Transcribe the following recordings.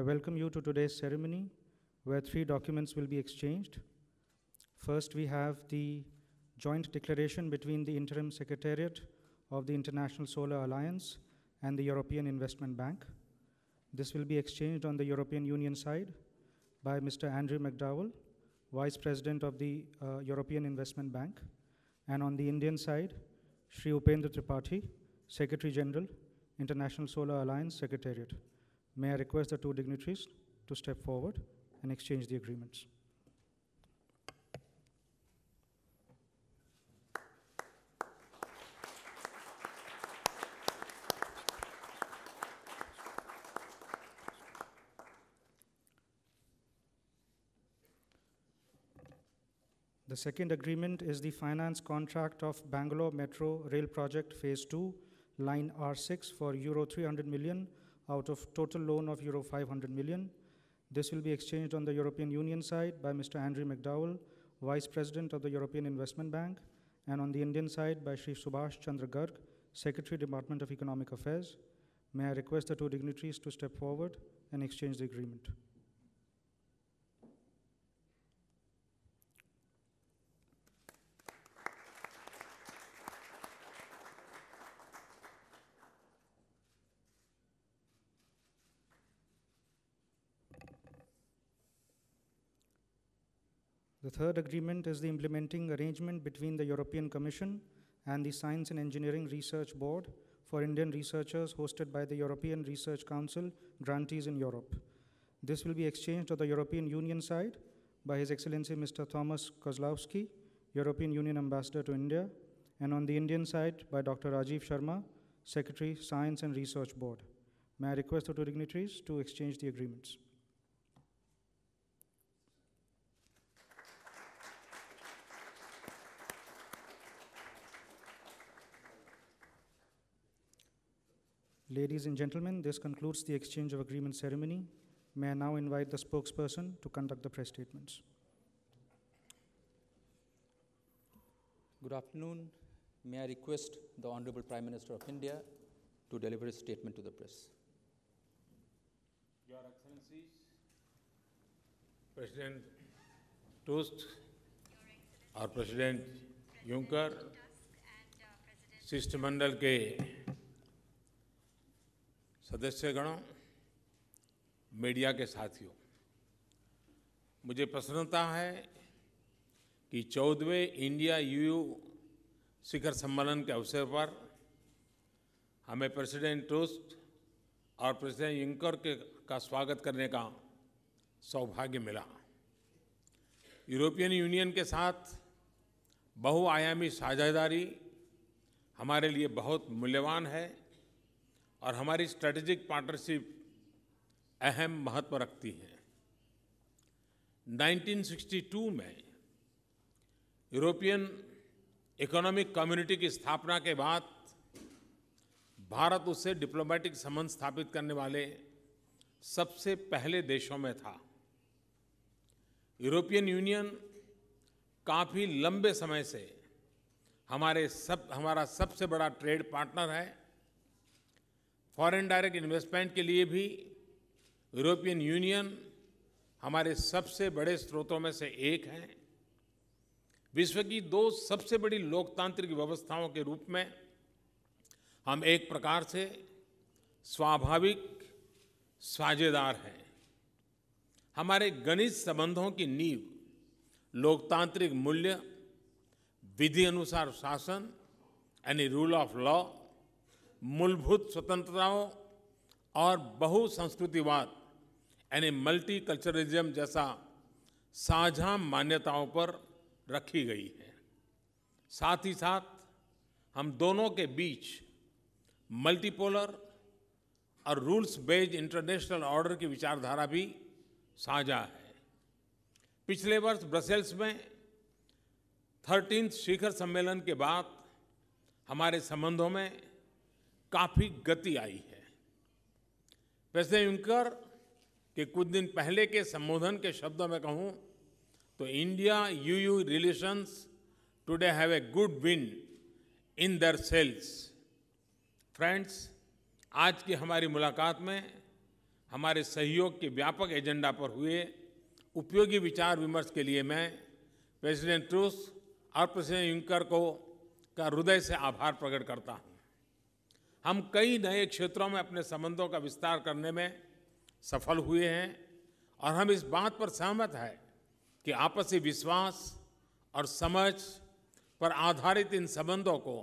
I welcome you to today's ceremony, where 3 documents will be exchanged. First, we have the joint declaration between the Interim Secretariat of the International Solar Alliance and the European Investment Bank. This will be exchanged on the European Union side by Mr. Andrew McDowell, Vice President of the European Investment Bank, and on the Indian side, Shri Upendra Tripathi, Secretary General, International Solar Alliance Secretariat. May I request the 2 dignitaries to step forward and exchange the agreements. The second agreement is the finance contract of Bangalore Metro Rail Project Phase 2, Line R6 for Euro 300 million out of total loan of Euro 500 million. This will be exchanged on the European Union side by Mr. Andrew McDowell, Vice President of the European Investment Bank, and on the Indian side by Shri Subhash Chandra Garg, Secretary, Department of Economic Affairs. May I request the 2 dignitaries to step forward and exchange the agreement. The third agreement is the implementing arrangement between the European Commission and the Science and Engineering Research Board for Indian researchers hosted by the European Research Council grantees in Europe. This will be exchanged on the European Union side by His Excellency Mr. Thomas Kozlowski, European Union Ambassador to India, and on the Indian side by Dr. Rajiv Sharma, Secretary, Science and Research Board. May I request the 2 dignitaries to exchange the agreements. Ladies and gentlemen, this concludes the exchange of agreement ceremony. May I now invite the spokesperson to conduct the press statements. Good afternoon. May I request the Honorable Prime Minister of India to deliver his statement to the press. Your Excellencies, President Tusk, और President Juncker, शिष्टमंडल के सदस्यगणों, media के साथियों, मुझे प्रसन्नता है कि 14वें India U U शिखर सम्मेलन के अवसर पर हमें प्रेसिडेंट टस्क और प्रेसिडेंट युंकर का स्वागत करने का सौभाग्य मिला। यूरोपियन यूनियन के साथ बहुआयामी साझेदारी हमारे लिए बहुत मूल्यवान है और हमारी स्ट्रेटेजिक पार्टनरशिप अहम महत्व रखती है। 1962 में यूरोपियन इकोनॉमिक कम्युनिटी की स्थापना के बाद भारत उससे डिप्लोमेटिक संबंध स्थापित करने वाले सबसे पहले देशों में था। यूरोपियन यूनियन काफी लंबे समय से हमारा सबसे बड़ा ट्रेड पार्टनर है। फॉरेन डायरेक्ट इन्वेस्टमेंट के लिए भी यूरोपियन यूनियन हमारे सबसे बड़े स्रोतों में से एक है। विश्व की 2 सबसे बड़ी लोकतांत्रिक व्यवस्थाओं के रूप में हम एक प्रकार से स्वाभाविक साझेदार हैं। हमारे घनिष्ठ संबंधों की नींव लोकतांत्रिक मूल्य, विधि अनुसार शासन यानी रूल ऑफ लॉ, मूलभूत स्वतंत्रताओं और बहुसंस्कृतिवाद यानी मल्टीकल्चरलिज्म जैसा साझा मान्यताओं पर रखी गई है। साथ ही साथ हम दोनों के बीच मल्टीपोलर और रूल्स बेस्ड इंटरनेशनल ऑर्डर की विचारधारा भी साझा है। पिछले वर्ष ब्रसेल्स में 13th शिखर सम्मेलन के बाद हमारे संबंधों में काफी गति आई है। प्रेसिडेंट युंकर के कुछ दिन पहले के संबोधन के शब्दों में कहूं तो India EU relations today have a good wind in their sails. Friends, आज की हमारी मुलाकात में हमारे सहयोग के व्यापक एजेंडा पर हुए उपयोगी विचार विमर्श के लिए मैं प्रेसिडेंट टस्क और प्रेसिडेंट यूंकर का हृदय से आभार प्रकट करता हूं। हम कई नए क्षेत्रों में अपने संबंधों का विस्तार करने में सफल हुए हैं और हम इस बात पर सहमत हैं कि आपसी विश्वास और समझ पर आधारित इन संबंधों को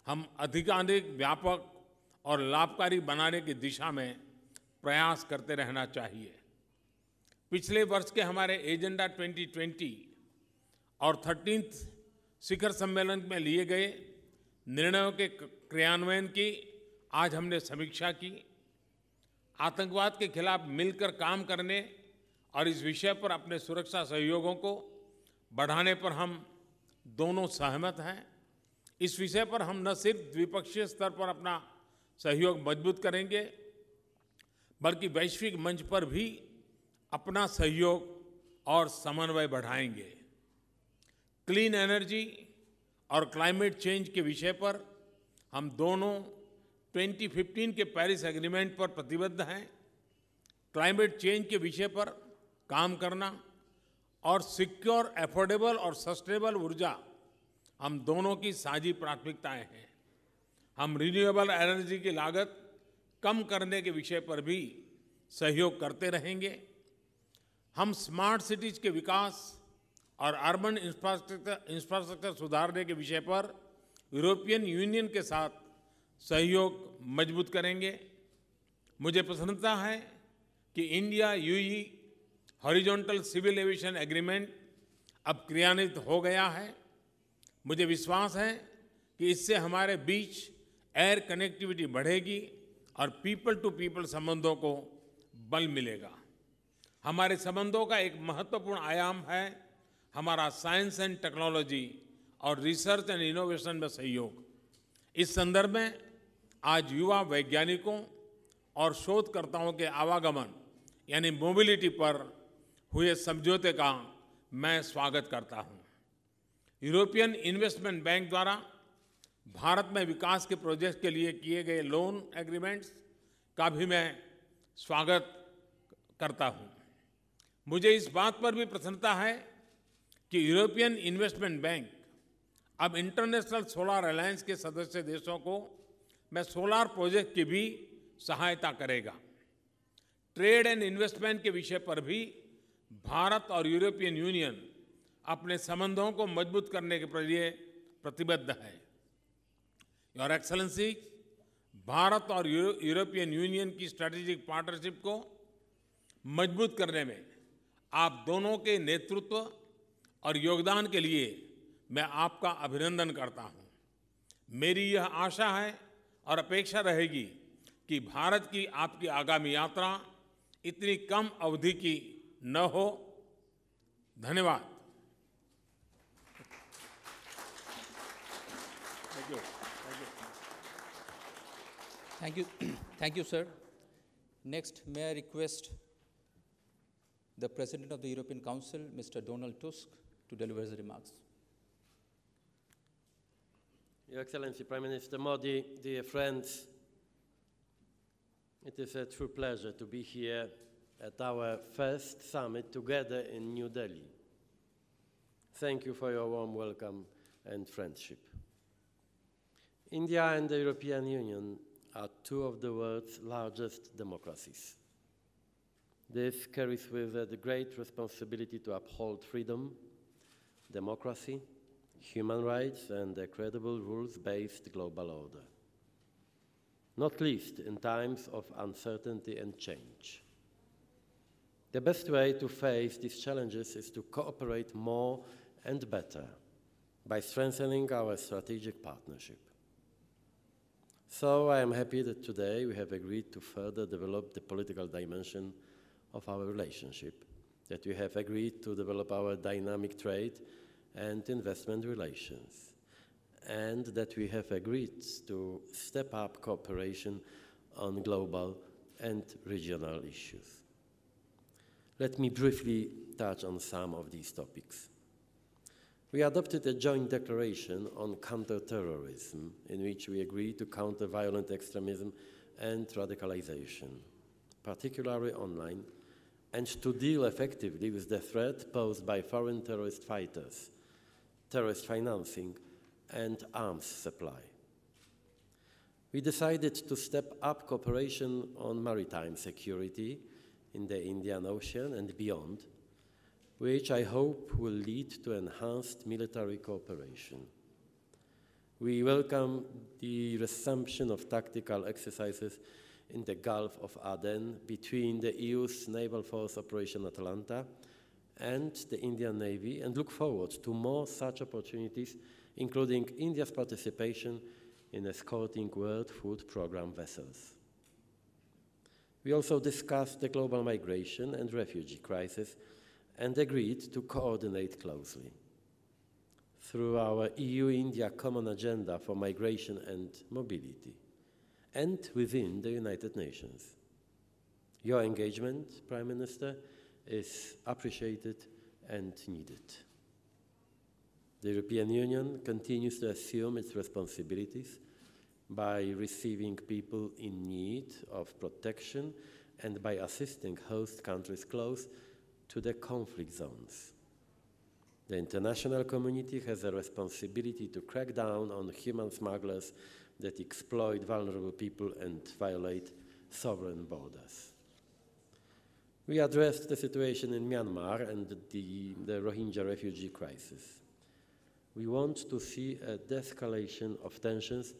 हम अधिकाधिक व्यापक और लाभकारी बनाने की दिशा में प्रयास करते रहना चाहिए। पिछले वर्ष के हमारे एजेंडा 2020 और 13th शिखर सम्मेलन में लिए गए निर्णयों के क्रियान्वयन की आज हमने समीक्षा की। आतंकवाद के खिलाफ मिलकर काम करने और इस विषय पर अपने सुरक्षा सहयोगों को बढ़ाने पर हम दोनों सहमत हैं। इस विषय पर हम न सिर्फ द्विपक्षीय स्तर पर अपना सहयोग मजबूत करेंगे बल्कि वैश्विक मंच पर भी अपना सहयोग और समन्वय बढ़ाएंगे। क्लीन एनर्जी और क्लाइमेट चेंज के विषय पर हम दोनों 2015 के पेरिस एग्रीमेंट पर प्रतिबद्ध हैं। क्लाइमेट चेंज के विषय पर काम करना और सिक्योर, अफोर्डेबल और सस्टेनेबल ऊर्जा हम दोनों की साझी प्राथमिकताएं हैं। हम रिन्यूएबल एनर्जी की लागत कम करने के विषय पर भी सहयोग करते रहेंगे। हम स्मार्ट सिटीज के विकास और अर्बन इंफ्रास्ट्रक्चर सुधारने के विषय पर यूरोपियन यूनियन के साथ सहयोग मजबूत करेंगे। मुझे प्रसन्नता है कि India UAE horizontal civil aviation agreement अब क्रियान्वित हो गया है। मुझे विश्वास है कि इससे हमारे बीच एयर कनेक्टिविटी बढ़ेगी और पीपल टू पीपल संबंधों को बल मिलेगा। हमारे संबंधों का एक महत्वपूर्ण आयाम है हमारा साइंस एंड टेक्नोलॉजी और रिसर्च एंड इनोवेशन में सहयोग। इस संदर्भ में आज युवा वैज्ञानिकों और शोधकर्ताओं के आवागमन यानी मोबिलिटी पर हुए समझौते का मैं स्वागत करता हूं। यूरोपियन इन्वेस्टमेंट बैंक द्वारा भारत में विकास के प्रोजेक्ट के लिए किए गए लोन एग्रीमेंट्स का भी मैं स्वागत करता हूं। मुझे इस बात पर भी प्रसन्नता है कि यूरोपियन इन्वेस्टमेंट बैंक अब इंटरनेशनल सोलर अलायंस के सदस्य देशों को मैं सोलर प्रोजेक्ट की भी सहायता करेगा। ट्रेड एंड इन्वेस्टमेंट के विषय पर भी भारत और यूरोपियन यूनियन अपने संबंधों को मजबूत करने के लिए प्रतिबद्ध है। योर एक्सेलेंसी, भारत और यूरोपियन यूनियन की स्ट्रैटेजिक पार्टनरशिप को मजबूत करने में आप दोनों के नेतृत्व और योगदान के लिए मैं आपका अभिनंदन करता हूं। मेरी यह आशा है और अपेक्षा रहेगी कि भारत की आपकी आगामी यात्रा इतनी कम अवधि की न हो। धन्यवाद। Thank you, sir. Next, may I request the President of the European Council, Mr. Donald Tusk, to deliver his remarks. Your Excellency, Prime Minister Modi, dear friends, it is a true pleasure to be here at our first summit together in New Delhi. Thank you for your warm welcome and friendship. India and the European Union are two of the world's largest democracies. This carries with it the great responsibility to uphold freedom, democracy, human rights, and a credible rules-based global order, not least in times of uncertainty and change. The best way to face these challenges is to cooperate more and better by strengthening our strategic partnership. So I am happy that today we have agreed to further develop the political dimension of our relationship, that we have agreed to develop our dynamic trade and investment relations, and that we have agreed to step up cooperation on global and regional issues. Let me briefly touch on some of these topics. We adopted a joint declaration on counterterrorism in which we agreed to counter violent extremism and radicalization. particularly online, and to deal effectively with the threat posed by foreign terrorist fighters, terrorist financing, and arms supply. We decided to step up cooperation on maritime security in the Indian Ocean and beyond, which I hope will lead to enhanced military cooperation. We welcome the resumption of tactical exercises in the Gulf of Aden between the EU's Naval Force Operation Atalanta and the Indian Navy, and look forward to more such opportunities, including India's participation in escorting World Food Programme vessels. We also discussed the global migration and refugee crisis and agreed to coordinate closely through our EU-India Common Agenda for Migration and Mobility, and within the United Nations. Your engagement, Prime Minister, is appreciated and needed. The European Union continues to assume its responsibilities by receiving people in need of protection and by assisting host countries close to the conflict zones. The international community has a responsibility to crack down on human smugglers that exploit vulnerable people and violate sovereign borders. We addressed the situation in Myanmar and the Rohingya refugee crisis. We want to see a de-escalation of tensions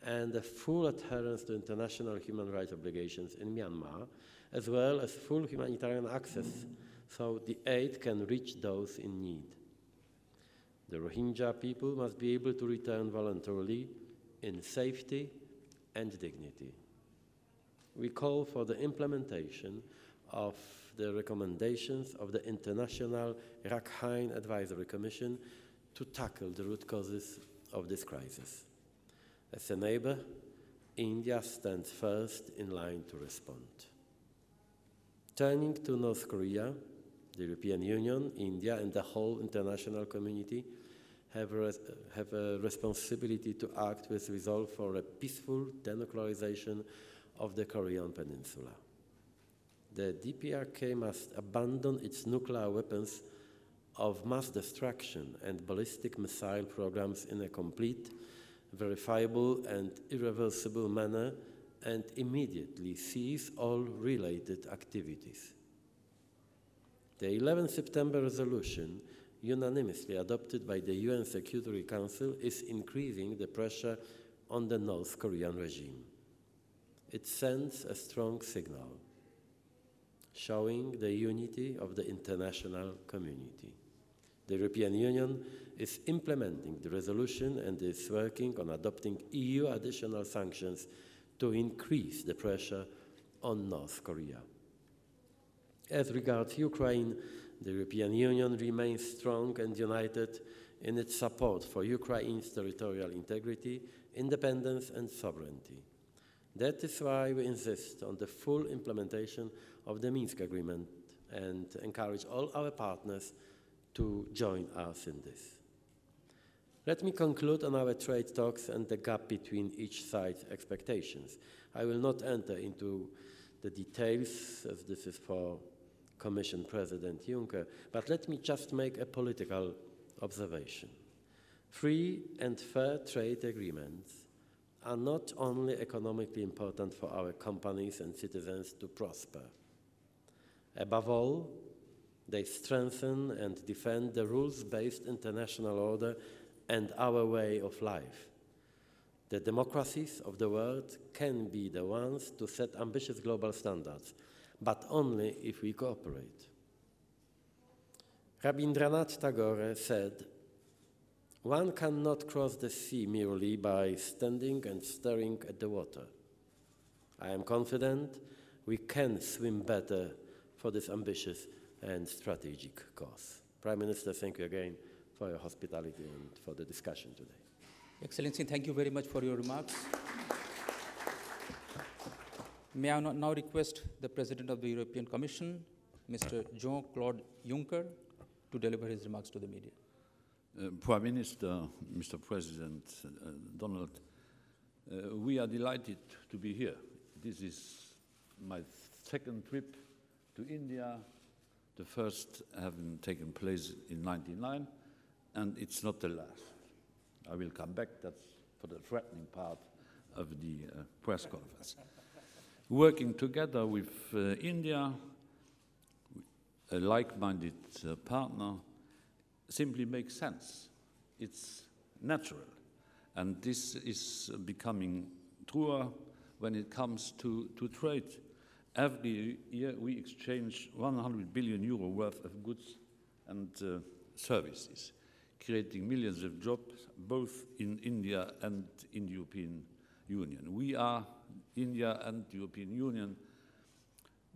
and a full adherence to international human rights obligations in Myanmar, as well as full humanitarian access so the aid can reach those in need. The Rohingya people must be able to return voluntarily in safety and dignity. We call for the implementation of the recommendations of the International Rakhine Advisory Commission to tackle the root causes of this crisis. As a neighbor, India stands first in line to respond. Turning to North Korea, the European Union, India, and the whole international community have a responsibility to act with resolve for a peaceful denuclearization of the Korean Peninsula. The DPRK must abandon its nuclear weapons of mass destruction and ballistic missile programs in a complete, verifiable, and irreversible manner, and immediately cease all related activities. The 11 September resolution, unanimously adopted by the UN Security Council, is increasing the pressure on the North Korean regime. It sends a strong signal, showing the unity of the international community. The European Union is implementing the resolution and is working on adopting EU additional sanctions to increase the pressure on North Korea. As regards Ukraine, the European Union remains strong and united in its support for Ukraine's territorial integrity, independence, and sovereignty. That is why we insist on the full implementation of the Minsk Agreement and encourage all our partners to join us in this. Let me conclude on our trade talks and the gap between each side's expectations. I will not enter into the details, as this is for Commission President Juncker, but let me just make a political observation. Free and fair trade agreements are not only economically important for our companies and citizens to prosper. Above all, they strengthen and defend the rules-based international order and our way of life. The democracies of the world can be the ones to set ambitious global standards, but only if we cooperate. Rabindranath Tagore said, "One cannot cross the sea merely by standing and staring at the water. I am confident we can swim better for this ambitious and strategic cause." Prime Minister, thank you again for your hospitality and for the discussion today. Excellency, thank you very much for your remarks. May I now request the President of the European Commission, Mr. Jean-Claude Juncker, to deliver his remarks to the media. Prime Minister, Mr. President Donald, we are delighted to be here. This is my second trip to India, the first having taken place in '99, and it's not the last. I will come back, that's for the threatening part of the press conference. Working together with India, a like-minded partner, simply makes sense. It's natural. And this is becoming truer when it comes to trade. Every year we exchange 100 billion euro worth of goods and services, creating millions of jobs both in India and in the European Union. We are, India and the European Union,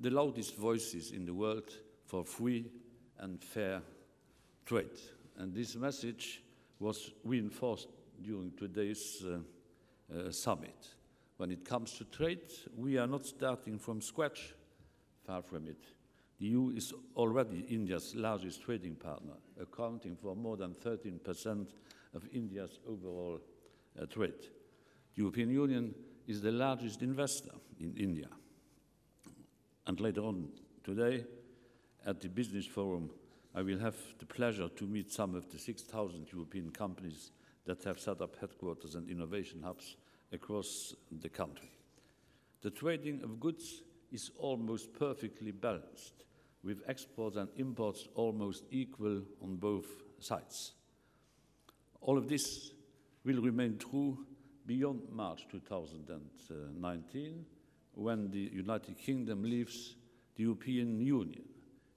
the loudest voices in the world for free and fair trade. And this message was reinforced during today's summit. When it comes to trade, we are not starting from scratch, far from it. The EU is already India's largest trading partner, accounting for more than 13% of India's overall trade. The European Union is the largest investor in India. And later on today, at the Business Forum, I will have the pleasure to meet some of the 6,000 European companies that have set up headquarters and innovation hubs across the country. The trading of goods is almost perfectly balanced, with exports and imports almost equal on both sides. All of this will remain true beyond March 2019, when the United Kingdom leaves the European Union.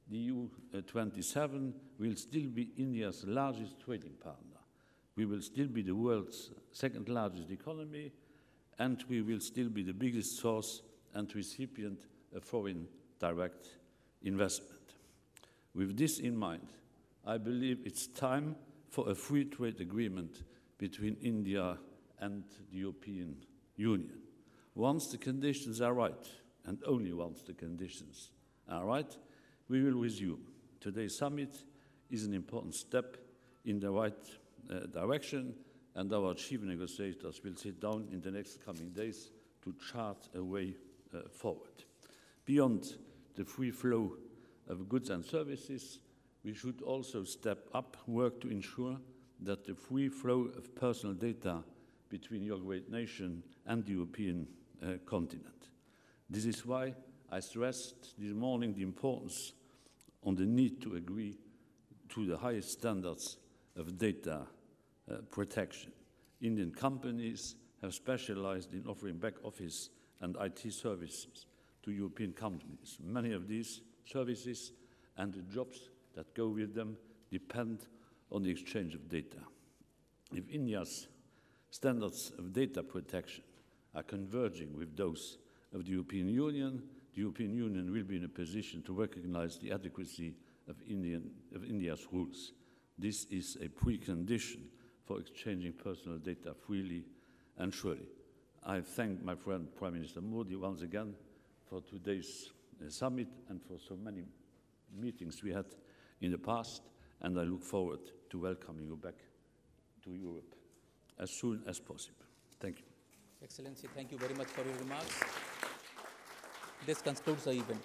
The EU 27 will still be India's largest trading partner. We will still be the world's second largest economy, and we will still be the biggest source and recipient of foreign direct investment. With this in mind, I believe it's time for a free trade agreement between India and the European Union. Once the conditions are right, and only once the conditions are right, we will resume. Today's summit is an important step in the right direction, and our chief negotiators will sit down in the next coming days to chart a way forward. Beyond the free flow of goods and services, we should also step up work to ensure that the free flow of personal data between your great nation and the European continent. This is why I stressed this morning the importance on the need to agree to the highest standards of data protection. Indian companies have specialized in offering back office and IT services to European companies. Many of these services and the jobs that go with them depend on the exchange of data. If India's standards of data protection are converging with those of the European Union will be in a position to recognize the adequacy of India's rules. This is a precondition for exchanging personal data freely and surely. I thank my friend Prime Minister Modi once again for today's summit and for so many meetings we had in the past, and I look forward to welcoming you back to Europe as soon as possible. Thank you. Excellency, thank you very much for your remarks. This concludes the event.